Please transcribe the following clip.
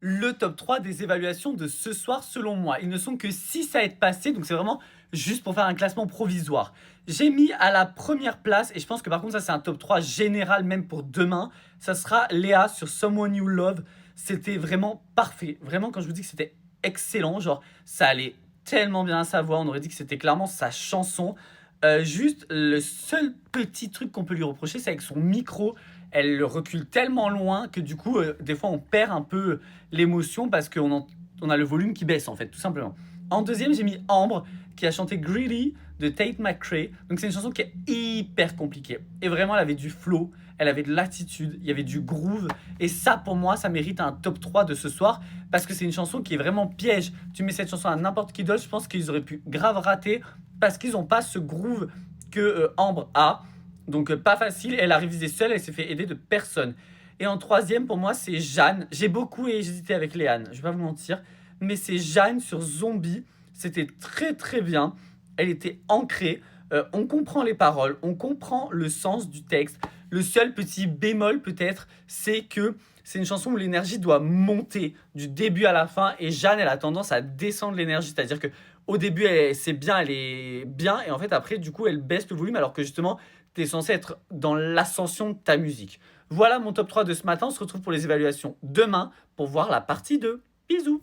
Le top 3 des évaluations de ce soir selon moi. Ils ne sont que 6 à être passés, donc c'est vraiment juste pour faire un classement provisoire. J'ai mis à la première place, et je pense que par contre ça c'est un top 3 général même pour demain, ça sera Léa sur Someone You Love. C'était vraiment parfait. Vraiment quand je vous dis que c'était excellent, genre ça allait tellement bien à sa voix, on aurait dit que c'était clairement sa chanson. Juste le seul petit truc qu'on peut lui reprocher, c'est avec son micro. Elle le recule tellement loin que du coup, des fois, on perd un peu l'émotion parce on a le volume qui baisse, en fait, tout simplement. En deuxième, j'ai mis Ambre, qui a chanté Greedy de Tate McRae. Donc, c'est une chanson qui est hyper compliquée. Et vraiment, elle avait du flow, elle avait de l'attitude, il y avait du groove. Et ça, pour moi, ça mérite un top 3 de ce soir parce que c'est une chanson qui est vraiment piège. Tu mets cette chanson à n'importe qui d'autre, je pense qu'ils auraient pu grave rater parce qu'ils n'ont pas ce groove que Ambre a. Donc pas facile, elle a révisé seule, elle s'est fait aider de personne. Et en troisième, pour moi, c'est Jeanne. J'ai beaucoup hésité avec Léane, je vais pas vous mentir. Mais c'est Jeanne sur Zombie. C'était très très bien. Elle était ancrée. On comprend les paroles, on comprend le sens du texte. Le seul petit bémol peut-être, c'est que c'est une chanson où l'énergie doit monter du début à la fin. Et Jeanne, elle a tendance à descendre l'énergie. C'est-à-dire que au début, c'est bien, elle est bien. Et en fait, après, du coup, elle baisse le volume alors que justement, tu es censé être dans l'ascension de ta musique. Voilà mon top 3 de ce matin. On se retrouve pour les évaluations demain pour voir la partie 2. Bisous.